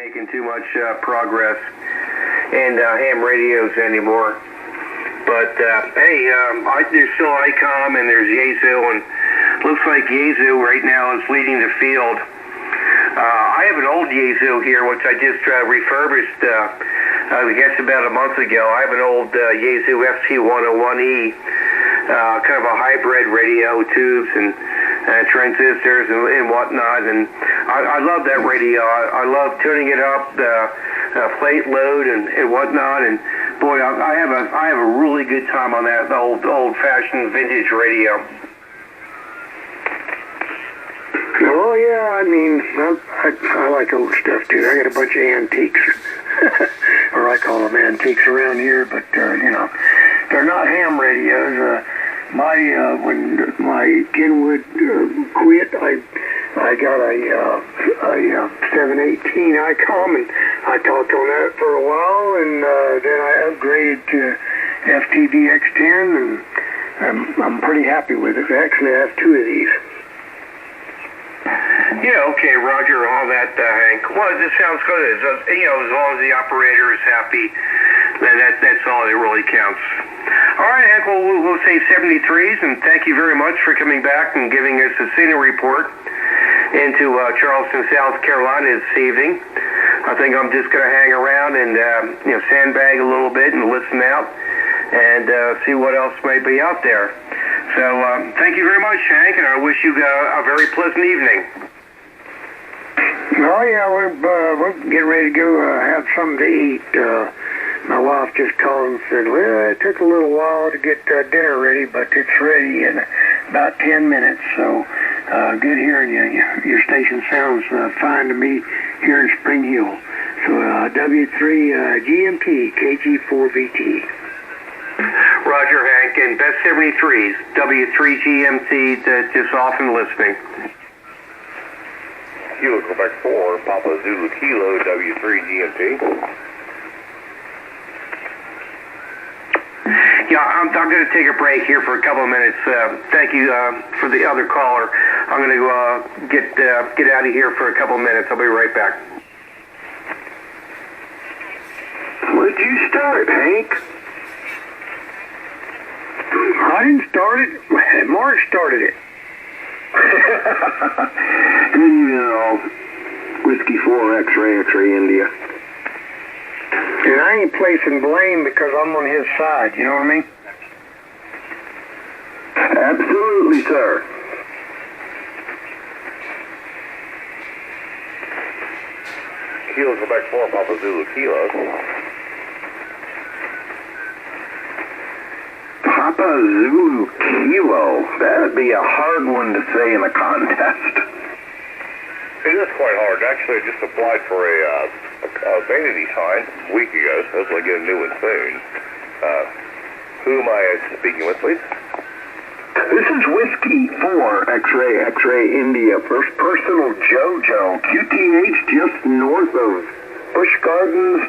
making too much progress in ham radios anymore. But hey, there's still ICOM and there's Yaesu, and looks like Yaesu right now is leading the field. I have an old Yaesu here, which I just refurbished, I guess about a month ago. I have an old Yaesu FT101E, kind of a hybrid radio, tubes and transistors and whatnot. And I love that radio. I love tuning it up, plate load and whatnot. And boy, I have a really good time on that old-fashioned vintage radio. Oh yeah, I mean, I like old stuff too. I got a bunch of antiques, or I call them antiques around here, but you know, they're not ham radios. When my Kenwood quit, I got a 718 ICOM, and I talked on that for a while, and then I upgraded to FTDX10, and I'm pretty happy with it. Actually, I have two of these. Yeah, okay, Roger, all that, Hank. Well, this sounds good. As long as the operator is happy, that's all that really counts. All right, Hank, well, we'll say 73s, and thank you very much for coming back and giving us a scene report into Charleston, South Carolina this evening. I think I'm just going to hang around and sandbag a little bit and listen out and see what else may be out there. So thank you very much, Hank, and I wish you a very pleasant evening. Oh yeah, we're getting ready to go have something to eat. My wife just called and said, well, it took a little while to get dinner ready, but it's ready in about 10 minutes. So good hearing you. Your station sounds fine to me here in Spring Hill. So W3 GMT KG4VT. Roger, Hank, and best 73s, W3GMT, just often listening. Kilo Quebec 4, Papa Zulu Kilo, W3GMT. Yeah, I'm going to take a break here for a couple of minutes. Thank you for the other caller. I'm going to get out of here for a couple of minutes. I'll be right back. What did you start, Hank? I didn't start it. Mark started it. Whiskey 4 X-ray India. And I ain't placing blame because I'm on his side, you know what I mean? Absolutely, sir. Kilo Quebec 4, Papa Zulu Kilo. Papa Zulu Kilo. That'd be a hard one to say in a contest. It is quite hard. Actually, I just applied for a vanity sign a week ago, so hopefully I'll get a new one soon. Who am I speaking with, please? This is Whiskey 4 X-ray India. First personal JoJo. QTH just north of Busch Gardens,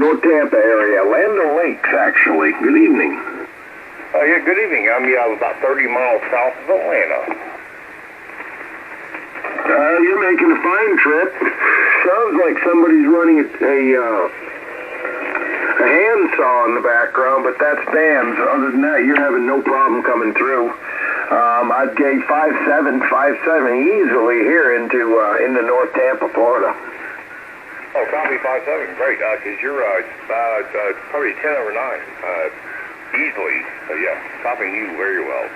North Tampa area. Land O'Lakes, actually. Good evening. Yeah, good evening. I'm about 30 miles south of Atlanta. You're making a fine trip. Sounds like somebody's running a handsaw in the background, but that's Dan's. Other than that, you're having no problem coming through. I'd gauge 5'7", 5'7" easily here into North Tampa, Florida. Oh, copy 5'7", great. Because you're probably 10 over 9, easily. Yeah, copying you very well.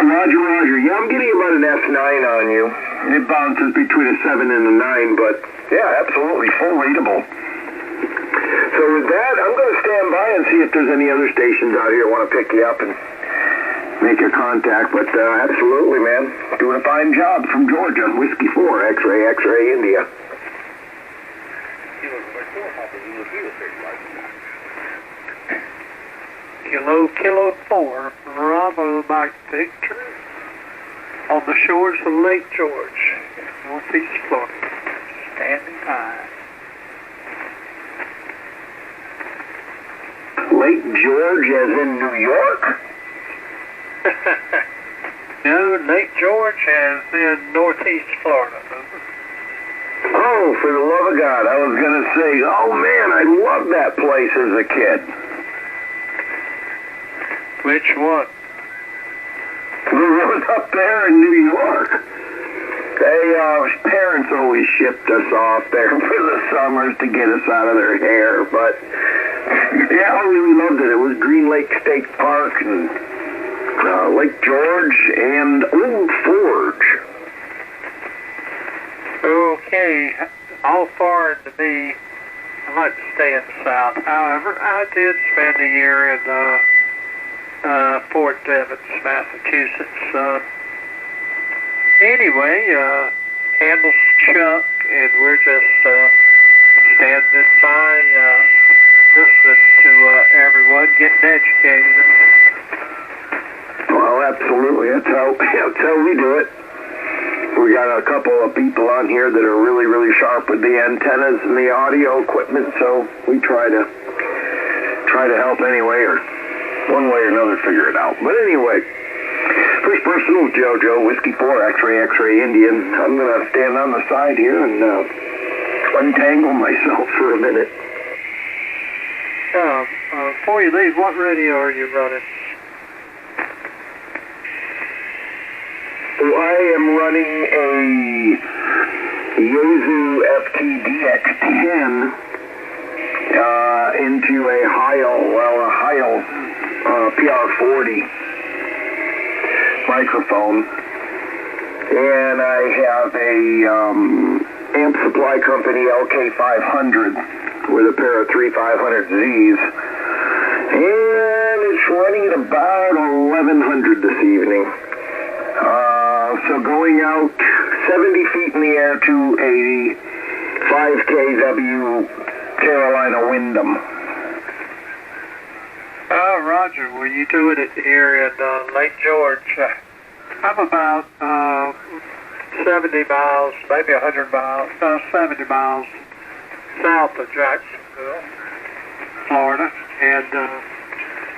Roger. Yeah, I'm getting about an S9 on you. It bounces between a 7 and a 9, but yeah, absolutely full readable. So with that, I'm going to stand by and see if there's any other stations out here that want to pick you up and make a contact. But absolutely, man, doing a fine job from Georgia. Whiskey 4 X-ray India. Kilo 4, Bravo Mike Victor, on the shores of Lake George, Northeast Florida, standing by. Lake George as in New York? No, Lake George as in Northeast Florida. Oh, for the love of God, I was going to say, oh man, I loved that place as a kid. Which one? The one up there in New York. Parents always shipped us off there for the summers to get us out of their hair, but yeah, I really loved it. It was Green Lake State Park and Lake George and Old Forge. Okay, all foreign to me. I like to stay in the South. However, I did spend a year in Fort Devens, Massachusetts. Anyway, handles Chuck, and we're just standing by, listening to everyone getting educated. Well, absolutely. That's how we do it. We got a couple of people on here that are really, really sharp with the antennas and the audio equipment, so we try to help anyway, or one way or another figure it out. But anyway, first person was JoJo, Whiskey 4, X-Ray Indian. I'm going to stand on the side here and untangle myself for a minute. Before you leave, what radio are you running? So I am running a Yaesu FTDX10 into a Heil PR40 microphone, and I have a amp supply company LK500 with a pair of 3500Zs, and it's running at about 1100 this evening. So going out 70 feet in the air to a 5 kW Carolina Windham. Roger, were you doing it here in Lake George? I'm about 70 miles, maybe 100 miles, 70 miles south of Jacksonville, Florida, and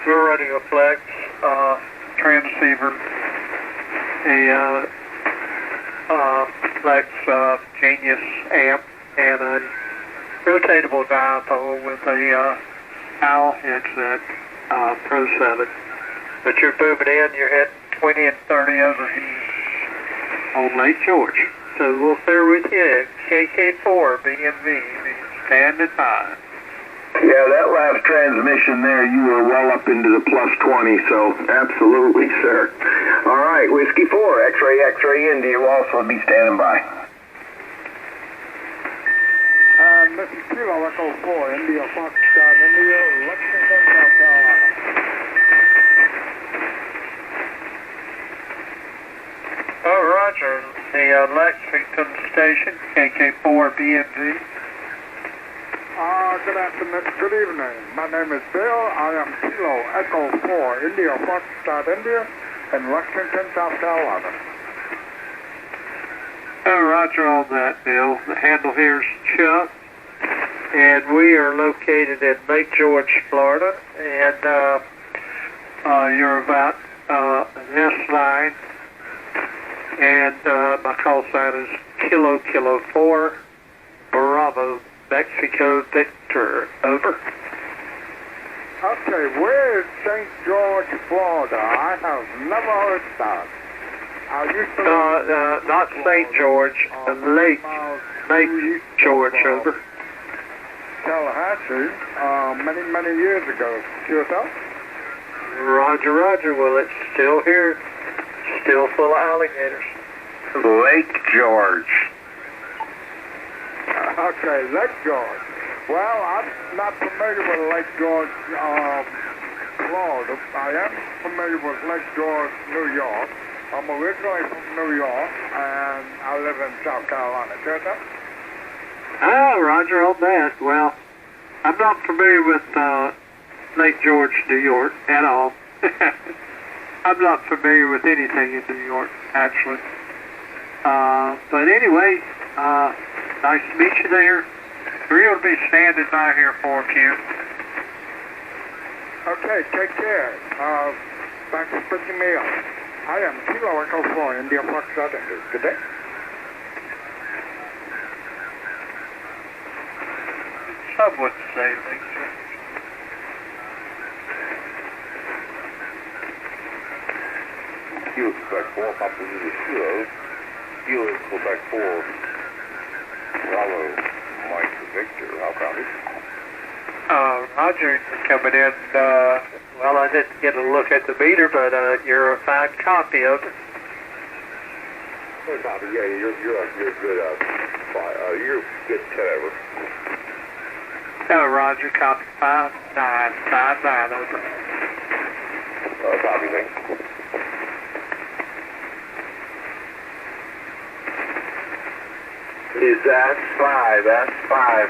we're running a Flex transceiver, a Flex Genius amp, and a rotatable dipole with a OWL headset, Pro 7. But you're booming in, you're hitting 20 and 30 over here on Lake George. So we'll bear with you. KK4 BMV, standing by. Yeah, that last transmission there, you were well up into the plus 20, so absolutely, sir. All right, Whiskey 4, X-Ray India will also be standing by. This is Kilo Echo 4, India Foxtrot, India, Lexington, South Carolina. Oh, Roger. The Lexington station, KK4 BMV. Good afternoon, good evening. My name is Bill. I am Kilo Echo 4, India Foxtrot, India, in Lexington, South Carolina. Oh, Roger on that, Bill. The handle here is Chuck, and we are located in Lake George, Florida, and you're about an S9, and my call sign is Kilo 4, Bravo, Mexico, Victor. Over. Okay, where is St. George, Florida? I have never heard that. Not St. George, Lake George, over. Tallahassee, many years ago. Yourself? Roger. Well, it's still here. Still full of alligators. Lake George. Okay, Lake George. Well, I'm not familiar with Lake George, Florida. I am familiar with Lake George, New York. I'm originally from New York, and I live in South Carolina. Yourself? Roger on that. Well, I'm not familiar with Lake George, New York at all. I'm not familiar with anything in New York, actually. But anyway, nice to meet you there. We're going to be standing by here for a few. Okay, take care. Thanks for picking me up. I am Kilo Echo 4, India Foxtrot, India. Good day. Some would say mixer. Kilo Quebec 4, Papa Zulu Kilo. Kilo Quebec 4, Bravo Mike Victor. How copy? Roger, coming in. Well, I didn't get a look at the meter, but you're a fine copy of it. Hey, Bobby, yeah, you're good. You're good 10 over. Roger, copy 5959 over. Copy, thanks. Is that's 5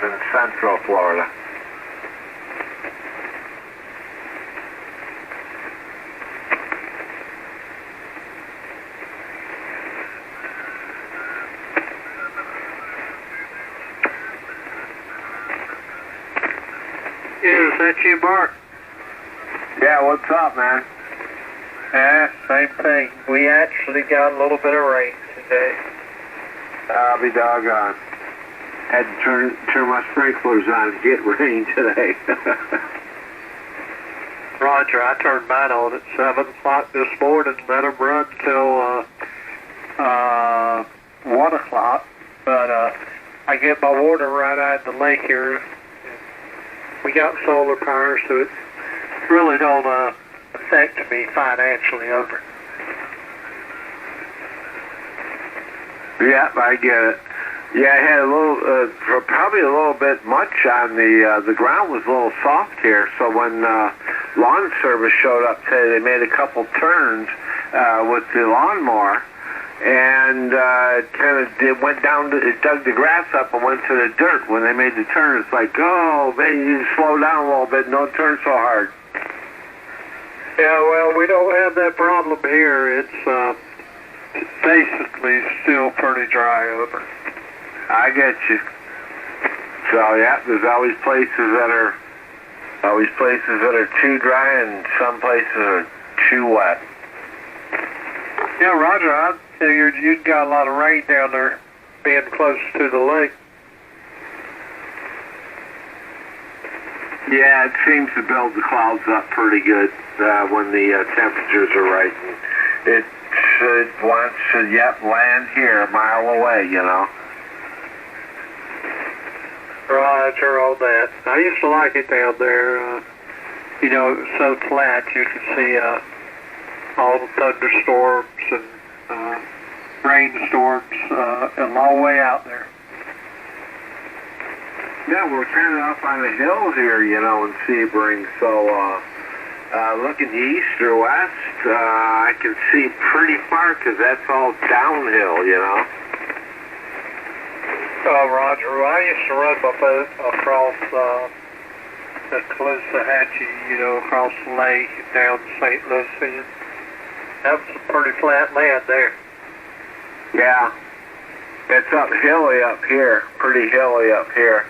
in Central Florida. Is that you, Mark? Yeah, what's up, man? Same thing. We actually got a little bit of rain today. I'll be doggone. Had to turn my sprinklers on and get rain today. Roger, I turned mine on at 7 o'clock this morning and let them run till 1 o'clock. But I get my water right out of the lake here. We got solar power, so it really don't affect me financially over. Yeah, I get it. Yeah, I had a little, probably a little bit much on the ground was a little soft here. So when lawn service showed up today, they made a couple turns with the lawnmower, and it went down, it dug the grass up and went to the dirt. When they made the turn, it's like, oh, man, you need to slow down a little bit, don't turn so hard. Yeah, well, we don't have that problem here. It's basically still pretty dry over. I get you. So yeah, there's always places that are too dry and some places are too wet. Yeah, Roger, I figured you'd got a lot of rain down there being close to the lake. Yeah, it seems to build the clouds up pretty good when the temperatures are right. And it wants to, land here a mile away, you know. Roger, all that. I used to like it down there. It was so flat you could see all the thunderstorms and rainstorms a long way out there. Yeah, we're kind of up on a hill here, in Sebring, so looking east or west, I can see pretty far because that's all downhill, Roger, I used to run my boat across the Caloosahatchee, across the lake down St. Lucie. That was some pretty flat land there. Yeah, it's hilly up here, pretty hilly up here,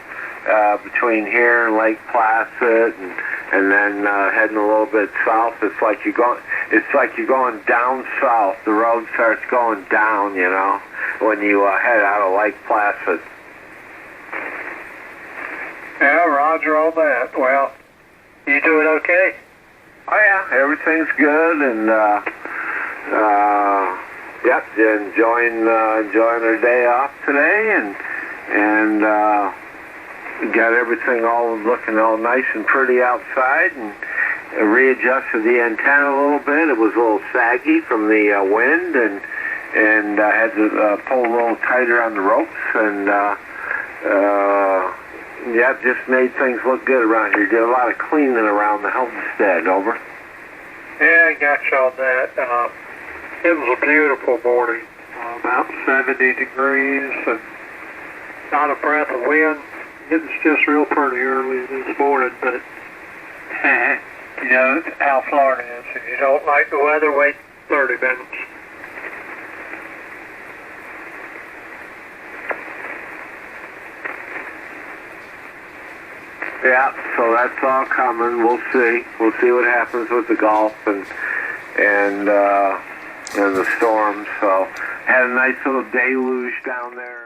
between here and Lake Placid, and then heading a little bit south. It's like you're going down south. The road starts going down, when you head out of Lake Placid. Yeah, Roger, all that. Well, you doing okay? Oh yeah, everything's good, and enjoying our day off today, and got everything all looking all nice and pretty outside, and readjusted the antenna a little bit. It was a little saggy from the wind, and I had to pull a little tighter on the ropes, and just made things look good around here. Did a lot of cleaning around the homestead. Over. Yeah, I got you on that. It was a beautiful morning, about 70 degrees, and not a breath of wind. It was just real pretty early this morning, but it's how Florida is. If you don't like the weather, wait 30 minutes. Yeah, so that's all coming. We'll see. We'll see what happens with the Gulf and the storms. So had a nice little deluge down there.